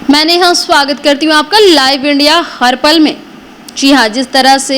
मैं नेहा स्वागत करती हूँ आपका लाइव इंडिया हर पल में। जी हाँ, जिस तरह से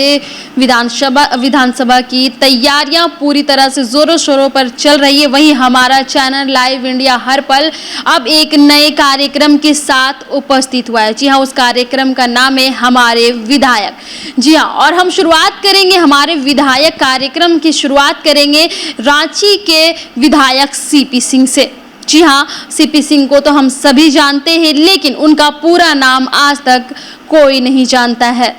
विधानसभा की तैयारियां पूरी तरह से जोरों शोरों पर चल रही है, वहीं हमारा चैनल लाइव इंडिया हर पल अब एक नए कार्यक्रम के साथ उपस्थित हुआ है। जी हाँ, उस कार्यक्रम का नाम है हमारे विधायक। जी हाँ, और हम शुरुआत करेंगे हमारे विधायक कार्यक्रम की शुरुआत करेंगे रांची के विधायक सीपी सिंह से। जी हाँ, सीपी सिंह को तो हम सभी जानते हैं, लेकिन उनका पूरा नाम आज तक कोई नहीं जानता है।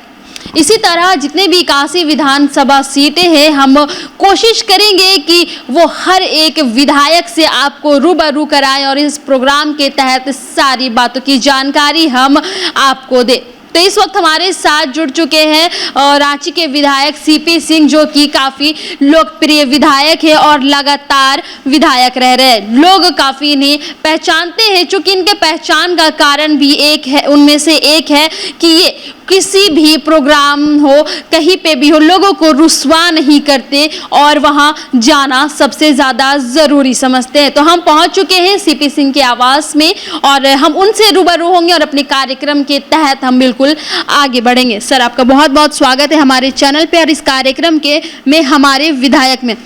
इसी तरह जितने भी 81 विधानसभा सीटें हैं, हम कोशिश करेंगे कि वो हर एक विधायक से आपको रूबरू कराएं और इस प्रोग्राम के तहत सारी बातों की जानकारी हम आपको दें। तो इस वक्त हमारे साथ जुड़ चुके हैं रांची के विधायक सीपी सिंह, जो कि काफ़ी लोकप्रिय विधायक है और लगातार विधायक रह रहे हैं। लोग काफ़ी इन्हें पहचानते हैं, चूँकि इनके पहचान का कारण भी एक है, उनमें से एक है कि ये किसी भी प्रोग्राम हो, कहीं पे भी हो, लोगों को रुस्वा नहीं करते और वहाँ जाना सबसे ज़्यादा ज़रूरी समझते हैं। तो हम पहुँच चुके हैं सीपी सिंह के आवास में और हम उनसे रूबरू होंगे और अपने कार्यक्रम के तहत हम बिल्कुल आगे बढ़ेंगे। सर, आपका बहुत बहुत स्वागत है हमारे चैनल पे और इस कार्यक्रम के में हमारे विधायक में।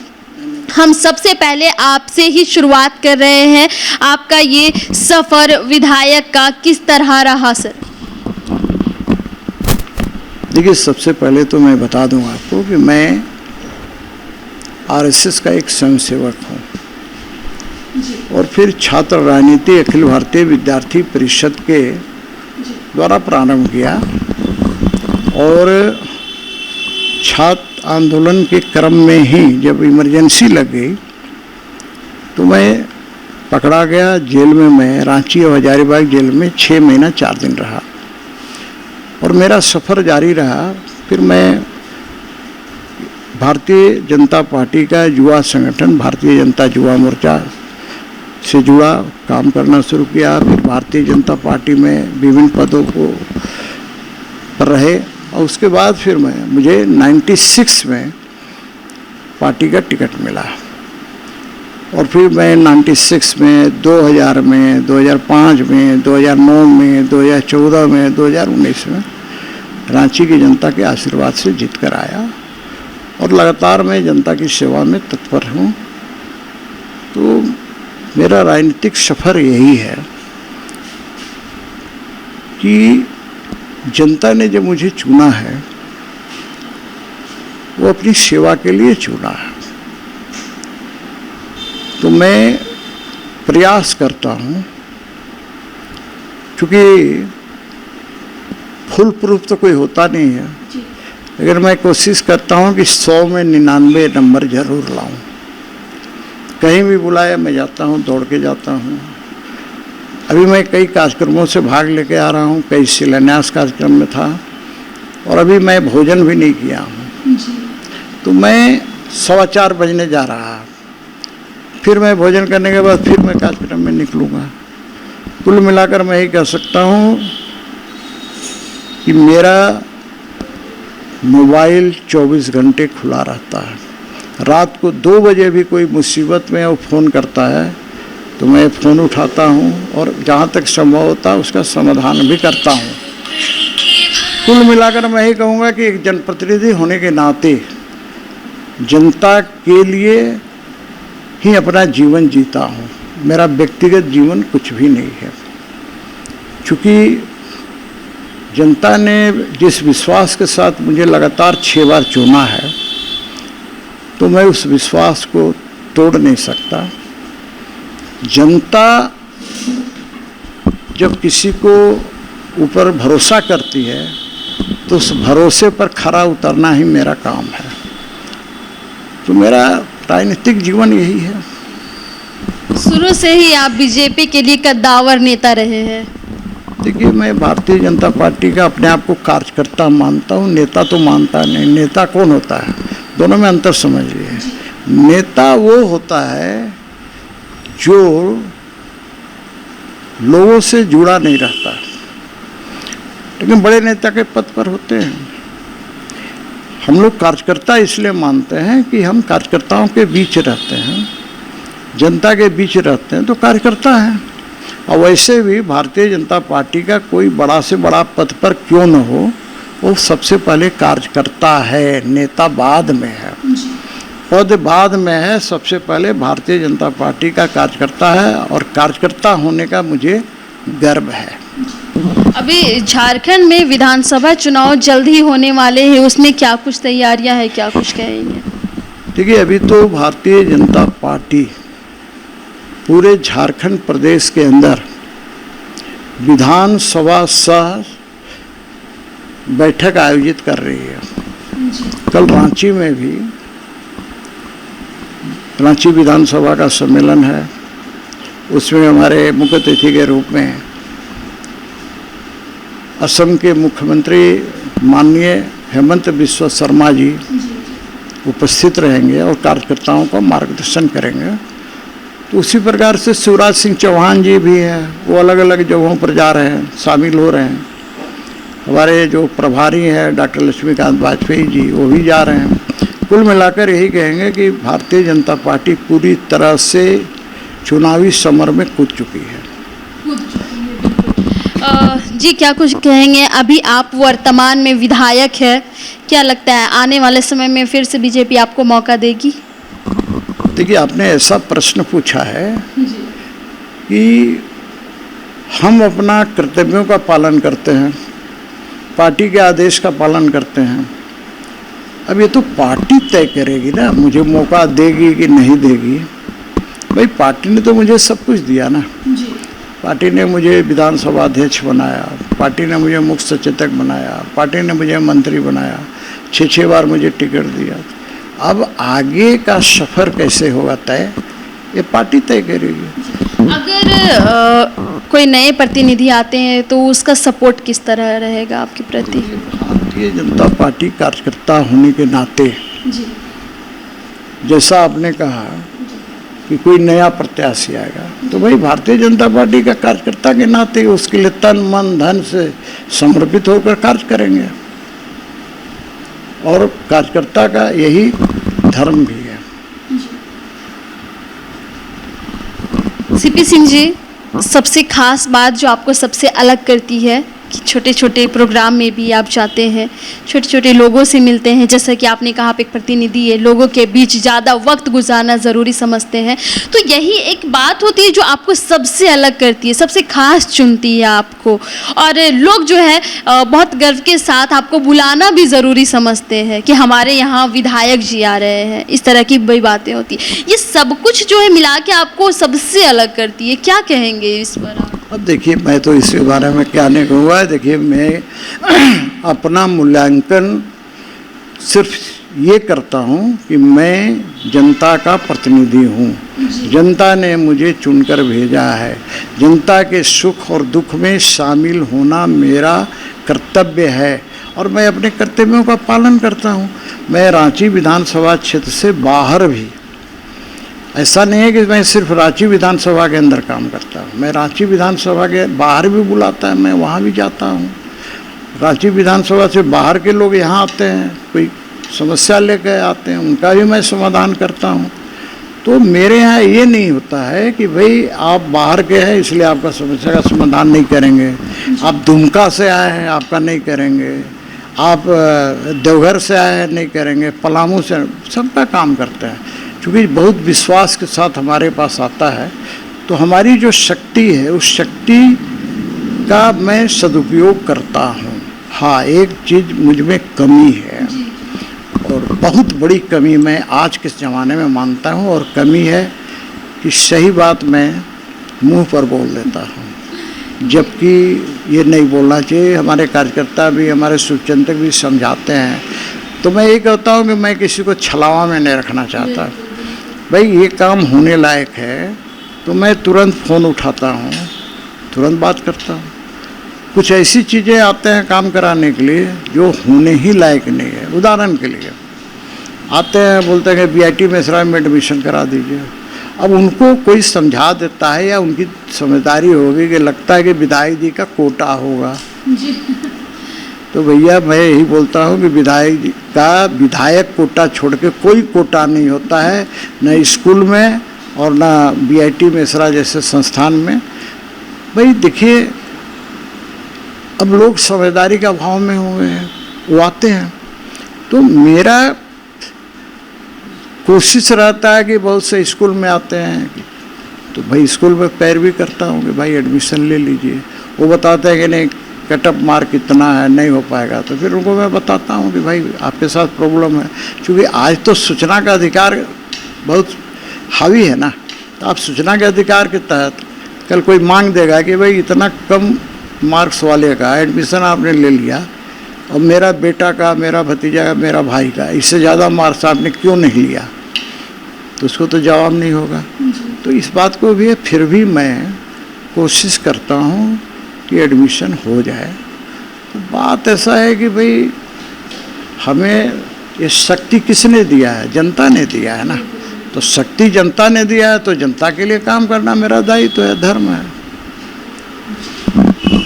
हम सबसे पहले आपसे ही शुरुआत कर रहे हैं, आपका ये सफ़र विधायक का किस तरह रहा सर? देखिए, सबसे पहले तो मैं बता दूं आपको कि मैं आरएसएस का एक स्वयंसेवक हूं और फिर छात्र राजनीति अखिल भारतीय विद्यार्थी परिषद के द्वारा प्रारंभ किया और छात्र आंदोलन के क्रम में ही जब इमरजेंसी लग गई तो मैं पकड़ा गया। जेल में मैं रांची और हजारीबाग जेल में 6 महीना 4 दिन रहा और मेरा सफ़र जारी रहा। फिर मैं भारतीय जनता पार्टी का युवा संगठन भारतीय जनता युवा मोर्चा से जुड़ा, काम करना शुरू किया। फिर भारतीय जनता पार्टी में विभिन्न पदों को पर रहे और उसके बाद फिर मुझे 96 में पार्टी का टिकट मिला और फिर मैं 96 में, 2000 में, 2005 में, 2009 में, 2014 में, 2019 में रांची की जनता के आशीर्वाद से जीत कर आया और लगातार मैं जनता की सेवा में तत्पर हूँ। तो मेरा राजनीतिक सफ़र यही है कि जनता ने जब मुझे चुना है वो अपनी सेवा के लिए चुना है, तो मैं प्रयास करता हूँ। क्योंकि फुल प्रूफ तो कोई होता नहीं है, लेकिन मैं कोशिश करता हूँ कि 100 में 99 नंबर जरूर लाऊं। कहीं भी बुलाया मैं जाता हूँ, दौड़ के जाता हूँ। अभी मैं कई कार्यक्रमों से भाग लेके आ रहा हूँ, कई शिलान्यास कार्यक्रम में था और अभी मैं भोजन भी नहीं किया हूँ। तो मैं 4:15 बजने जा रहा, फिर मैं भोजन करने के बाद फिर मैं कार्यक्रम में निकलूँगा। कुल मिलाकर मैं यही कह सकता हूँ कि मेरा मोबाइल 24 घंटे खुला रहता है। रात को 2 बजे भी कोई मुसीबत में वो फ़ोन करता है तो मैं फ़ोन उठाता हूँ और जहाँ तक संभव होता है उसका समाधान भी करता हूँ। कुल मिलाकर मैं यही कहूँगा कि एक जनप्रतिनिधि होने के नाते जनता के लिए ही अपना जीवन जीता हूँ। मेरा व्यक्तिगत जीवन कुछ भी नहीं है, क्योंकि जनता ने जिस विश्वास के साथ मुझे लगातार 6 बार चुना है तो मैं उस विश्वास को तोड़ नहीं सकता। जनता जब किसी को ऊपर भरोसा करती है तो उस भरोसे पर खरा उतरना ही मेरा काम है। तो मेरा राजनीतिक जीवन यही है। शुरू से ही आप बीजेपी के लिए कद्दावर नेता रहे हैं। देखिए, मैं भारतीय जनता पार्टी का अपने आप को कार्यकर्ता मानता हूँ, नेता तो मानता नहीं। नेता कौन होता है, दोनों में अंतर समझिए। नेता वो होता है जो लोगों से जुड़ा नहीं रहता, लेकिन बड़े नेता के पद पर होते हैं। हम लोग कार्यकर्ता इसलिए मानते हैं कि हम कार्यकर्ताओं के बीच रहते हैं, जनता के बीच रहते हैं, तो कार्यकर्ता हैं। और वैसे भी भारतीय जनता पार्टी का कोई बड़ा से बड़ा पद पर क्यों न हो, वो सबसे पहले कार्यकर्ता है, नेता बाद में है, पद बाद में है। सबसे पहले भारतीय जनता पार्टी का कार्यकर्ता है और कार्यकर्ता होने का मुझे गर्व है। अभी झारखंड में विधानसभा चुनाव जल्द ही होने वाले हैं, उसमें क्या कुछ तैयारियां हैं, क्या कुछ कहेंगे? देखिए, अभी तो भारतीय जनता पार्टी पूरे झारखंड प्रदेश के अंदर विधानसभा सह बैठक आयोजित कर रही है। कल रांची में भी रांची विधानसभा का सम्मेलन है, उसमें हमारे मुख्य अतिथि के रूप में असम के मुख्यमंत्री माननीय हेमंत बिस्वा शर्मा जी उपस्थित रहेंगे और कार्यकर्ताओं का मार्गदर्शन करेंगे। तो उसी प्रकार से शिवराज सिंह चौहान जी भी हैं, वो अलग अलग जगहों पर जा रहे हैं, शामिल हो रहे हैं। हमारे जो प्रभारी हैं डॉक्टर लक्ष्मीकांत वाजपेयी जी, वो भी जा रहे हैं। कुल मिलाकर यही कहेंगे कि भारतीय जनता पार्टी पूरी तरह से चुनावी समर में कूद चुकी है। जी, क्या कुछ कहेंगे? अभी आप वर्तमान में विधायक है, क्या लगता है आने वाले समय में फिर से बीजेपी आपको मौका देगी? देखिए, आपने ऐसा प्रश्न पूछा है कि हम अपना कर्तव्यों का पालन करते हैं, पार्टी के आदेश का पालन करते हैं। अब ये तो पार्टी तय करेगी ना, मुझे मौका देगी कि नहीं देगी। भाई, पार्टी ने तो मुझे सब कुछ दिया ना। पार्टी ने मुझे विधानसभा अध्यक्ष बनाया, पार्टी ने मुझे मुख्य सचेतक बनाया, पार्टी ने मुझे मंत्री बनाया, 6 बार मुझे टिकट दिया। अब आगे का सफ़र कैसे होगा तय, ये पार्टी तय करेगी। अगर कोई नए प्रतिनिधि आते हैं तो उसका सपोर्ट किस तरह रहेगा आपके प्रति? भारतीय जनता पार्टी कार्यकर्ता होने के नाते जी, जैसा आपने कहा कि कोई नया प्रत्याशी आएगा, तो भाई भारतीय जनता पार्टी का कार्यकर्ता के नाते उसके लिए तन मन धन से समर्पित होकर कार्य करेंगे और कार्यकर्ता का यही धर्म भी है। सीपी सिंह जी, सबसे खास बात जो आपको सबसे अलग करती है कि छोटे छोटे प्रोग्राम में भी आप जाते हैं, छोटे छोटे लोगों से मिलते हैं, जैसा कि आपने कहा आप एक प्रतिनिधि है, लोगों के बीच ज़्यादा वक्त गुजारना ज़रूरी समझते हैं, तो यही एक बात होती है जो आपको सबसे अलग करती है, सबसे खास चुनती है आपको, और लोग जो है बहुत गर्व के साथ आपको बुलाना भी ज़रूरी समझते हैं कि हमारे यहाँ विधायक जी आ रहे हैं। इस तरह की बड़ी बातें होती है, ये सब कुछ जो है मिला के आपको सबसे अलग करती है। क्या कहेंगे इस पर आप? अब देखिए, मैं तो इसके बारे में क्या नहीं कहूँगा। देखिए, मैं अपना मूल्यांकन सिर्फ ये करता हूँ कि मैं जनता का प्रतिनिधि हूँ। जनता ने मुझे चुनकर भेजा है, जनता के सुख और दुख में शामिल होना मेरा कर्तव्य है और मैं अपने कर्तव्यों का पालन करता हूँ। मैं रांची विधानसभा क्षेत्र से बाहर भी, ऐसा नहीं है कि मैं सिर्फ रांची विधानसभा के अंदर काम करता हूँ, मैं रांची विधानसभा के बाहर भी बुलाता है, मैं वहाँ भी जाता हूँ। रांची विधानसभा से बाहर के लोग यहाँ आते हैं, कोई समस्या लेकर आते हैं, उनका भी मैं समाधान करता हूँ। तो मेरे यहाँ ये नहीं होता है कि भाई आप बाहर के हैं इसलिए आपका समस्या का समाधान नहीं करेंगे, आप दुमका से आए हैं आपका नहीं करेंगे, आप देवघर से आए हैं नहीं करेंगे, पलामू से, सबका काम करते हैं। क्योंकि बहुत विश्वास के साथ हमारे पास आता है, तो हमारी जो शक्ति है उस शक्ति का मैं सदुपयोग करता हूँ। हाँ, एक चीज़ मुझ में कमी है और बहुत बड़ी कमी मैं आज के ज़माने में मानता हूँ, और कमी है कि सही बात मैं मुंह पर बोल देता हूँ, जबकि ये नहीं बोलना चाहिए। हमारे कार्यकर्ता भी, हमारे शुभचिंतक भी समझाते हैं। तो मैं ये कहता हूँ कि मैं किसी को छलावा में नहीं रखना चाहता। भाई, ये काम होने लायक है तो मैं तुरंत फ़ोन उठाता हूँ, तुरंत बात करता हूँ। कुछ ऐसी चीज़ें आते हैं काम कराने के लिए जो होने ही लायक नहीं है। उदाहरण के लिए आते हैं, बोलते हैं कि BIT मेसरा में एडमिशन करा दीजिए। अब उनको कोई समझा देता है या उनकी समझदारी होगी कि लगता है कि विधायक जी का कोटा होगा जी। तो भैया, मैं यही बोलता हूँ कि विधायक कोटा छोड़ के कोई कोटा नहीं होता है, न स्कूल में और न BIT मेसरा जैसे संस्थान में। भाई देखिए, अब लोग समझदारी का अभाव में हुए हैं, वो आते हैं, तो मेरा कोशिश रहता है कि बहुत से स्कूल में आते हैं तो भाई स्कूल में पैरवी करता हूँ कि भाई एडमिशन ले लीजिए। वो बताते हैं कि नहीं कट ऑफ मार्क इतना है, नहीं हो पाएगा, तो फिर उनको मैं बताता हूँ कि भाई आपके साथ प्रॉब्लम है, क्योंकि आज तो सूचना का अधिकार बहुत हावी है ना। तो आप सूचना के अधिकार के तहत कल कोई मांग देगा कि भाई इतना कम मार्क्स वाले का एडमिशन आपने ले लिया और मेरा बेटा का, मेरा भतीजा का, मेरा भाई का इससे ज़्यादा मार्क्स आपने क्यों नहीं लिया, तो उसको तो जवाब नहीं होगा। तो इस बात को भी फिर भी मैं कोशिश करता हूँ कि एडमिशन हो जाए। तो बात ऐसा है कि भाई हमें ये शक्ति किसने दिया है? जनता ने दिया है ना। तो शक्ति जनता ने दिया है तो जनता के लिए काम करना मेरा दायित्व है, धर्म है।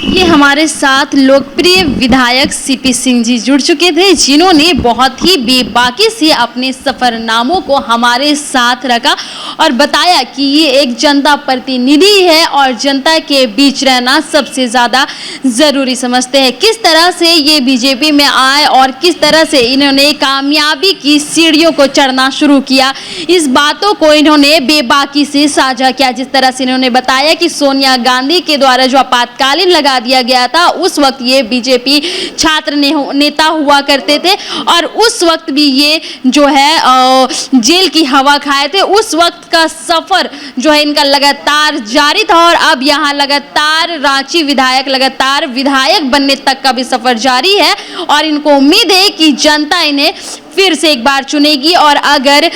ये हमारे साथ लोकप्रिय विधायक सीपी सिंह जी जुड़ चुके थे, जिन्होंने बहुत ही बेबाकी से अपने सफरनामों को हमारे साथ रखा और बताया कि ये एक जनता प्रतिनिधि है और जनता के बीच रहना सबसे ज़्यादा ज़रूरी समझते हैं। किस तरह से ये बीजेपी में आए और किस तरह से इन्होंने कामयाबी की सीढ़ियों को चढ़ना शुरू किया, इस बातों को इन्होंने बेबाकी से साझा किया। जिस तरह से इन्होंने बताया कि सोनिया गांधी के द्वारा जो आपातकालीन लगा दिया गया था, उस वक्त ये बीजेपी छात्र नेता हुआ करते थे और उस वक्त भी ये जो है जेल की हवा खाए थे। उस वक्त का सफर जो है इनका लगातार जारी था और अब यहाँ लगातार रांची विधायक, लगातार विधायक बनने तक का भी सफर जारी है और इनको उम्मीद है कि जनता इन्हें फिर से एक बार चुनेगी और अगर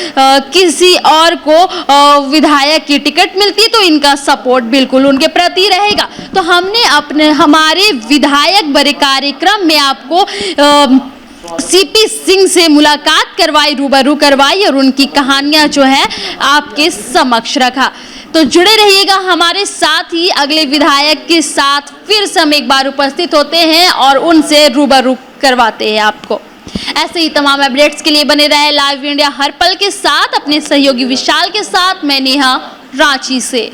किसी और को विधायक की टिकट मिलती तो इनका सपोर्ट बिल्कुल उनके प्रति रहेगा। तो हमने हमारे विधायक बड़े कार्यक्रम में आपको सीपी सिंह से मुलाकात करवाई, रूबरू करवाई और उनकी कहानियां जो है आपके समक्ष रखा। तो जुड़े रहिएगा हमारे साथ ही, अगले विधायक के साथ फिर से हम एक बार उपस्थित होते हैं और उनसे रूबरू करवाते हैं आपको। ऐसे ही तमाम अपडेट्स के लिए बने रहे लाइव इंडिया हर पल के साथ, अपने सहयोगी विशाल के साथ। मैं नेहा, रांची से।